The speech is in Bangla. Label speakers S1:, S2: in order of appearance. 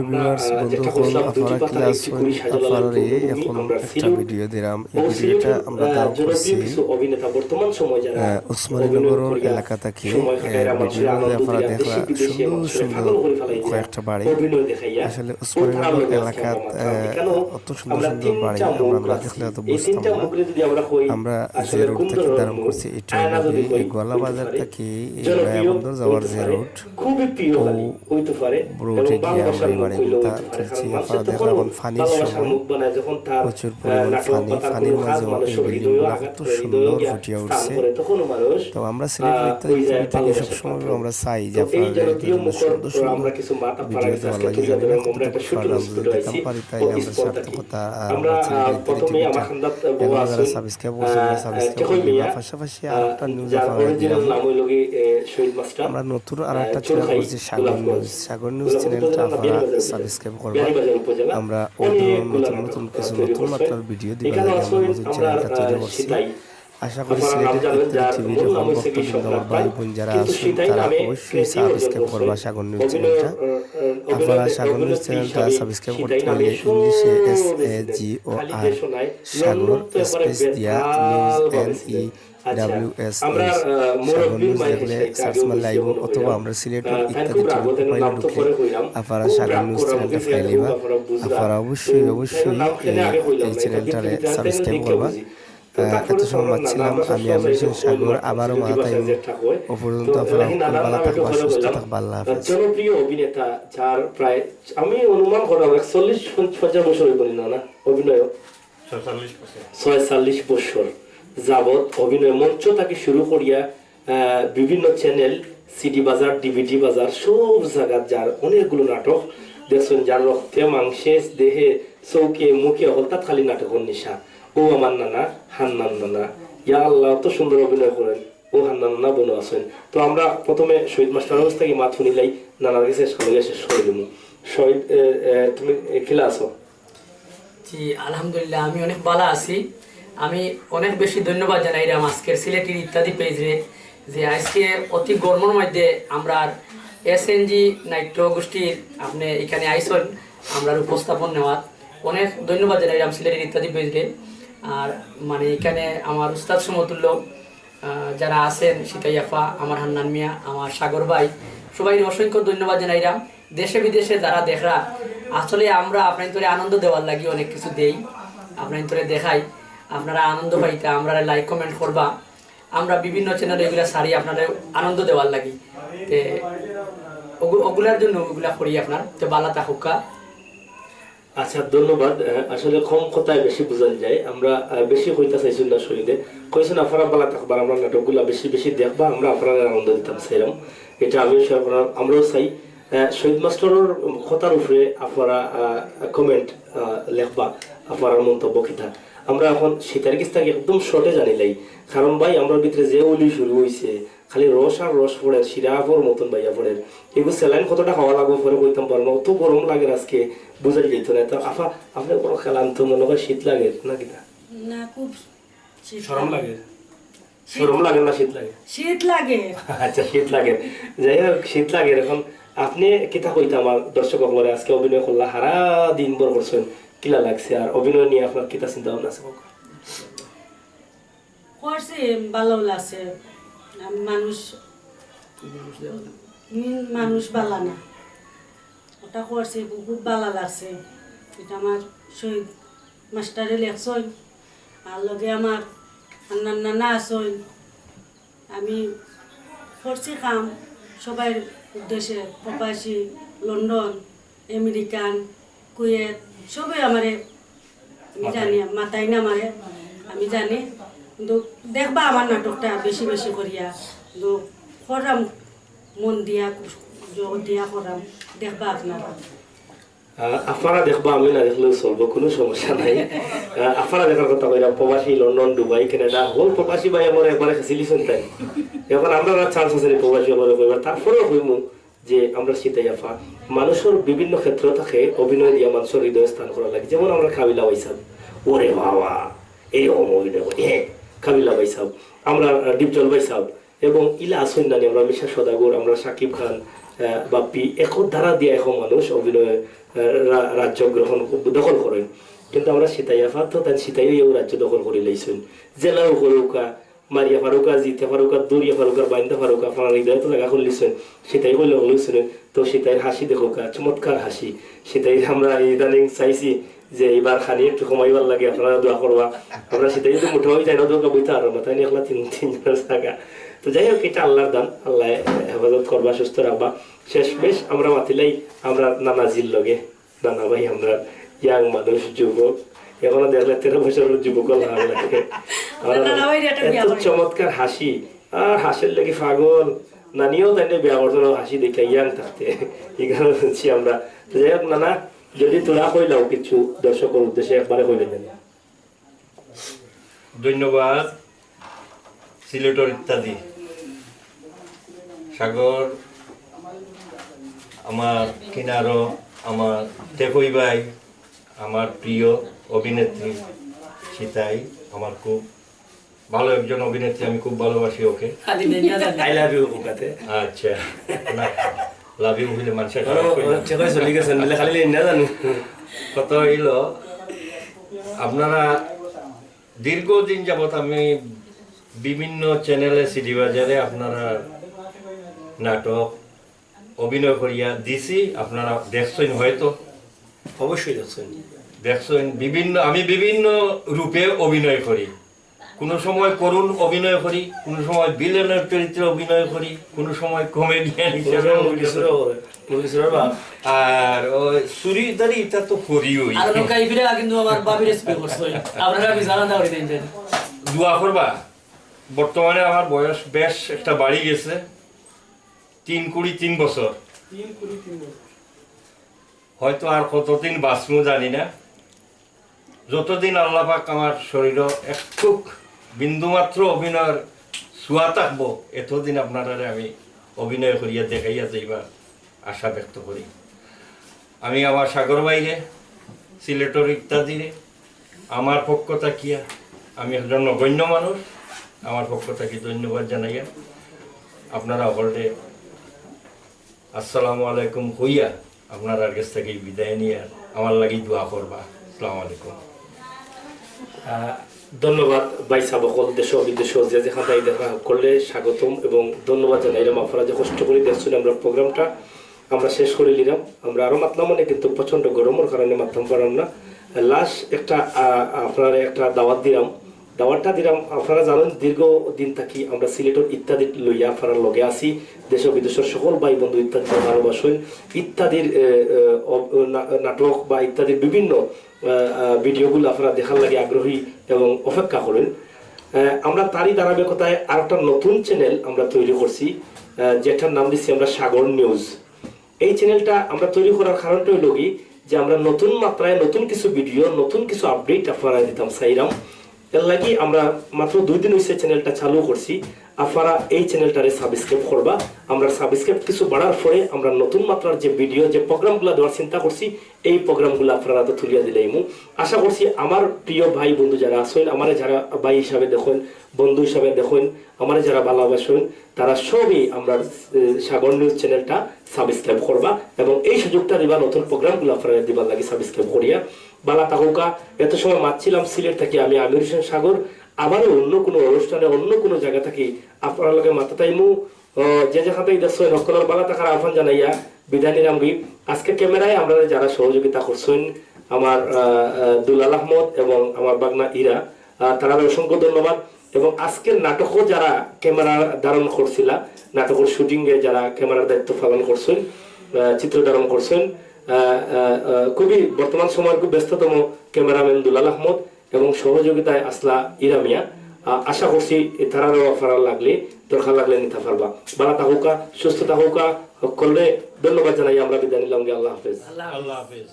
S1: প্রিয় ভিউয়ার্স বন্ধুগণ, আপনারা কি আছেন? আপনারা এখন একটা ভিডিও দিলাম। এই ভিডিওটা আমরা ধারণ করছি উসমানীনগরের এলাকা থেকে। ভিডিওর মধ্যে আপনারা দেখলা সুন্দর সুন্দর কয়েকটা বাড়ি। আসলে উসমানীনগর এলাকাত অত সুন্দর সুন্দর বাড়ি আমরা না দেখলে অত বুঝতাম না। আমরা যে রোড থেকে ধারণ করছি এটা এই গোয়ালা বাজার থেকে বন্দর যাওয়ার যে রোড, রোডে গিয়ে আমরা এই বাড়িগুলোটা তুলছি। আপনারা দেখলাম এখন ফানির সময়, প্রচুর পরিমাণ ফানির মাঝে এই বিল্ডিংগুলো কত সুন্দর ফুটিয়ে উঠছে। তো আমরা সিলেক্ট থেকে সবসময় আমরা চাই যে আপনাদের সুন্দর সুন্দর ভিডিও দেওয়ার লাগে। জানি না কতটুকু পারলাম, যদি দিতাম পারি তাই আমরা সার্থকতা। আমরা যারা সাবস্ক্রাইব করছেন সাবস্ক্রাইব করবেন। পাশাপাশি আর একটা নিউজ আপনারা দিলাম, আমরা নতুন আর একটা চ্যানেল করছি সাগর নিউজ। সাগর নিউজ চ্যানেলটা আপনারা সাবস্ক্রাইব করবেন। আমরা নতুন নতুন কিছু নতুন মাত্রার ভিডিও দিবার লাগে আমরা নতুন চ্যানেলটা তৈরি করছি। আশা করি সিলেটের টিভি যখন ভক্তবৃন্দ আমার ভাই বোন যারা আছেন তারা অবশ্যই সাবস্ক্রাইব করবা সাগর নিউজ চ্যানেলটা। আপনারা সাগর নিউজ চ্যানেলটা সাবস্ক্রাইব করতে হলে ইংলিশে SAGOR সাগর স্পেস দিয়া নিউজ NEWS সাগর নিউজ দেখলে সার্চ মারলে আইব, অথবা আমরা সিলেটের ইত্যাদি টিভি ফাইলে ঢুকলে আপনারা সাগর নিউজ চ্যানেলটা ফাইলিবা। আপনারা অবশ্যই এই চ্যানেলটারে সাবস্ক্রাইব করবা। এত সময় পাচ্ছিলাম আমি সাগর, আবারও মাথায় ও পর্যন্ত আপনারা ভালো থাকবা, সুস্থ থাকবা। আল্লাহ হাফেজ।
S2: জনপ্রিয় অভিনেতা যার প্রায় আমি অনুমান করলাম 41-50 বছর বলি না অভিনয় 46 বছর যাবৎ অভিনয় মঞ্চ থেকে শুরু করিয়া বিভিন্ন চ্যানেল, সিডি বাজার, DVD বাজার, সব জায়গার যার অনেকগুলো নাটক দেখছেন, যার রক্তে মাংসে দেহে চৌকে মুখে হলতাত খালি নাটকের নিশা। ও আমার নানা হান্নান নানা, ইয়া আল্লাহ তো সুন্দর অভিনয় করেন। ও হান্নান নানা বোন আছেন। তো আমরা প্রথমে শহীদ মাস্টার হাউস থেকে মাত শুনিলাই নানার কাছে শেষ করে দিব। শহীদ, তুমি খেলা আছো?
S3: জি আলহামদুলিল্লাহ, আমি অনেক ভালো আছি। আমি অনেক বেশি ধন্যবাদ জানাই আজকের সিলেটের ইত্যাদি পেজরে, যে আজকে অতি গরমের মধ্যে আমরা SNG নাট্য গোষ্ঠীর আপনি এখানে আইসন আমরা উপস্থাপন নেওয়ার অনেক ধন্যবাদ জানাই সিলেটের ইত্যাদি পেজরে। আর মানে এখানে আমার উস্তাদ সমতুল্য যারা আছেন, সীতাই আফা, আমার হান্নান মিয়া, আমার সাগর ভাই, সবাই অসংখ্য ধন্যবাদ জানাইলাম। দেশে বিদেশে যারা দেখরা, আসলে আমরা আপনার আনন্দ দেওয়ার লাগি অনেক কিছু দেই, আপনার দেখাই, আপনারা আনন্দ পাইতে আমরা লাইক কমেন্ট করবা। আমরা বিভিন্ন চ্যানেলে এগুলা সারি আপনাদের আনন্দ দেওয়ার লাগি, তে ওগুলার জন্য ওগুলা করি আপনার। তো বালা থাকুকা।
S2: আচ্ছা, ধন্যবাদ। আসলে কম কথায় বেশি বোঝান যায়। আমরা বেশি কইতা চাইছি না, শহীদে কইছেন আপনারা বালা থাকবার, আমরা নাটকগুলা বেশি বেশি দেখবা, আমরা আপনারা আনন্দ দিতাম চাইলাম। এটা আমরাও চাই। শহীদ মাস্টারের কথার উপরে আপনারা কমেন্ট লেখবা, আপনার মন্তব্য কিতা। আমরা এখন শীতের কিস্তাকে একদম শর্টে জানিলাই, কারণ ভাই আমরা ভিতরে যে ওলি শুরু হয়েছে, খালি রস আর রস পড়ে, সিরাপর মতন ভাইয়া পড়ে। এগুলো স্যালাইন কতটা খাওয়া লাগবে পরে কইতাম পারবো, অত গরম লাগে আজকে বুঝাই যেত না। তো আফা আপনার কোনো খেলাম তো মনে হয় শীত লাগে না কিনা?
S4: না, খুব
S2: সরম লাগে। সরম লাগে না শীত লাগে?
S4: শীত লাগে।
S2: আচ্ছা, শীত লাগে। যাই হোক, শীত লাগে। এখন আপনি কিতা কইতাম আমার দর্শক বলে, আজকে অভিনয় করলা, সারা দিন ভর করছেন, কিলা লাগছে? আর অভিনয় নিয়ে আপনার কিতা চিন্তা ভাবনা আছে?
S4: করছি, ভালো লাগছে। মানুষ ভালো না, ওটা করছি, খুব ভালো লাগছে। এটা আমার শহীদ মাস্টারে লেখছই, আর লগে আমার নানা আসই। আমি করছি কাম সবাই উদ্দেশ্যে, প্রবাসী, লন্ডন, আমেরিকান, কুয়েত, সবাই আমারে আমি জানি, মাতাই না আমারে আমি জানি। কিন্তু দেখবা আমার নাটকটা বেশি বেশি করিয়া, কিন্তু করাম মন দিয়া, যোগ দিয়া করাম, দেখবা আপনারা।
S2: আপনারা দেখবা, আমি না দেখলেও চলবো, কোনো সমস্যা নাই। আপনারা দেখার কথা কইরা, প্রবাসী লন্ডন, দুবাই, কানাডা, হল প্রবাসী ভাই আমার একবারে খেছিলিছেন তাই। এখন আমরা চান্স আছে প্রবাসী বলে কইবার। তারপরেও কইমু যে আমরা শীতাই আফা মানুষের বিভিন্ন ক্ষেত্র থাকে অভিনয় দিয়ে মানুষের হৃদয় স্থান করা লাগে। যেমন আমরা কাবিলা বাইসাব, ওরে বাবা এরকম অভিনয় করি, হ্যাঁ কাবিলা বাইসাব। আমরা ডিপজল বাইসাব, এবং ইলা আসুন নানি আমরা মিশা সদাগর আমরা সাকিব খান বাপ্পি এখন ধারা দিয়ে এখন মানুষ অভিনয় রাজ্য গ্রহণ দখল করেন কিন্তু আমরা সীতাইয়া ফাত তাই সীতাইও রাজ্য দখল করে লাইছেন জেলাও করুকা মারিয়া ফারুকা জিতে ফারুকা দৌড়িয়া ফারুকার বাইন্দা ফারুকা আপনার হৃদয় তো জায়গা করলিছেন সীতাই করলে হলিছেন তো সীতাইয়ের হাসি দেখোকা চমৎকার হাসি সীতাই আমরা ইদানিং চাইছি যে এবার খালি একটু কমাইবার লাগে আপনারা দোয়া করবা আমরা সীতাই যদি মুঠো হয়ে যায় না দোকা বইতে আর মাথায় নিয়ে একলা তিনজনের জায়গা তো যাই হোক এটা আল্লাহর দান আল্লাহ হেফাজত করবা সুস্থ রাখবা শেষ বেশ আমরা মাতিলাই আমরা নানাজির লগে নানা ভাই আমরা ইয়াং মানুষ যুবক এখনো দেখলে 13 বছরের যুবক লাগে এত চমৎকার হাসি আর হাসির লেগে পাগল নানিও তাই বিয়া করতো হাসি দেখে ইয়াং থাকতে এখানে শুনছি আমরা তো যাই হোক নানা যদি তোরা কইলাও কিছু দর্শকের উদ্দেশ্যে একবারে কইলেন
S5: ধন্যবাদ সিলেটর ইত্যাদি সাগর আমার কিনারো আমার টেকই ভাই আমার প্রিয় অভিনেত্রী সীতাই আমার খুব ভালো একজন অভিনেত্রী আমি খুব ভালোবাসি ওকে
S2: আই লাভ ইউ ওকাতে
S5: আচ্ছা না লাভ ইউ বলে মানুষের
S2: চলে গেছেন বলে খালি না জানো
S5: কত হইলো আপনারা দীর্ঘদিন যাবত আমি বিভিন্ন চ্যানেলে সিডি বাজারে আপনারা নাটক অভিনয় করিয়া দিছি আপনারা দেখছেন হয়তো
S2: অবশ্যই
S5: দেখছেন আমি বিভিন্ন রূপে অভিনয় করি কোনো সময় করুণ অভিনয় করি কোনো সময় ভিলেনের চরিত্রে অভিনয় করি কোনো সময় কমেডিয়ান হিসেবে আর ওই চুরিদারি এটা তো করিওই দোয়া করবা বর্তমানে আমার বয়স বেশ একটা বাড়ি গেছে 3 বছর হয়তো আর কতদিন বাঁচবো জানি না যতদিন আল্লাহ পাক আমার শরীর একটু বিন্দুমাত্র অভিনয়ের ছোঁয়া থাকবো এতদিন আপনারা আমি অভিনয় করিয়া দেখাইয়া যাইবার আশা ব্যক্ত করি আমি আমার সাগর বাইরে সিলেটর ইত্যাদিরে আমার পক্ষ থাকিয়া আমি একজন নগণ্য মানুষ আমার পক্ষ থাকি ধন্যবাদ জানাইয়া আপনারা সকলে আসসালামু আলাইকুম হইয়া আপনারা কাছ থেকে বিদায় নিয়ে আমার লাগি দোয়া করবা আসসালামু আলাইকুম
S2: ধন্যবাদ ভাই সাবকল দেশ বিদেশ যে যেখান থেকে দেখা করলে স্বাগতম এবং ধন্যবাদ জানাইলাম আপনারা যে কষ্ট করে দেখছেন আমরা প্রোগ্রামটা আমরা শেষ করে নিলাম আমরা আরো মাতলাম মানে কিন্তু প্রচন্ড গরমের কারণে মাতলাম পারলাম না লাস্ট একটা আপনারা একটা দাওয়াতটা দিলাম আপনারা জানেন দীর্ঘদিন থাকি আমরা সিলেটের ইত্যাদি লইয়া আপনারা লগে আছি দেশ বিদেশের সকল ভাই বন্ধু ইত্যাদি ভালোবাসেন ইত্যাদির নাটক বা ইত্যাদির বিভিন্ন ভিডিওগুলো আপনারা দেখার লাগে আগ্রহী এবং অপেক্ষা করেন আমরা তারই ধারাবাহিকতায় আর একটা নতুন চ্যানেল আমরা তৈরি করছি যেটার নাম দিচ্ছি আমরা সাগর নিউজ এই চ্যানেলটা আমরা তৈরি করার কারণটা হলো কি যে আমরা নতুন মাত্রায় নতুন কিছু ভিডিও নতুন কিছু আপডেট আপনারা দিতাম চাইলাম এর লাগি আমরা মাত্র 2 দিন হইছে চ্যানেলটা চালু করছি আপনারা এই চ্যানেলটারে সাবস্ক্রাইব করবা আমরা সাবস্ক্রাইব কিছু বাড়ার পরে আমরা নতুন মাত্রার যে ভিডিও যে প্রোগ্রামগুলো দেওয়ার চিন্তা করছি এই প্রোগ্রামগুলো আপনারা তো তুলিয়া দিলাইমু আশা করছি আমার প্রিয় ভাই বন্ধু যারা আছেন আমার যারা ভাই হিসাবে দেখেন বন্ধু হিসাবে দেখেন আমার যারা ভালোবাসেন তারা সবই আমরা সাগর নিউজ চ্যানেলটা সাবস্ক্রাইব করবা এবং এই সুযোগটা দিবা নতুন প্রোগ্রামগুলো আপনারা দিবার লাগে সাবস্ক্রাইব করিয়া বালা তাকুকা এত সময় মাতছিলাম সিলেট থেকে আমি আমির হোসেন সাগর আবারও অন্য কোনো অনুষ্ঠানে অন্য কোনো জায়গা থেকে আপনার লগে মাথা তাইমু যে যেখান থেকে দেখছেন নকলার বালা থাকার আহ্বান জানাইয়া বিদায় নিলাম আজকে ক্যামেরায় আমরা যারা সহযোগিতা করছেন আমার দুলাল আহমদ এবং আমার বাগনা ইরা তারা অসংখ্য ধন্যবাদ এবং আজকের নাটকও যারা ক্যামেরা ধারণ করছিলা নাটকের শুটিং এ যারা ক্যামেরার দায়িত্ব পালন করছেন চিত্র ধারণ করছেন খুবই বর্তমান সময়ের খুব ব্যস্ততম ক্যামেরাম্যান দুলাল আহমদ এবং সহযোগিতায় আসলা ইরামিয়া আশা করছি তারারও অফার লাগলে দরকার লাগলে নিতে পারবা ভালো থাকুকা সুস্থ থাকুকা সকলে ধন্যবাদ জানাই আমরা বিদায় নিলাম আল্লাহ হাফেজ
S5: আল্লাহ হাফেজ।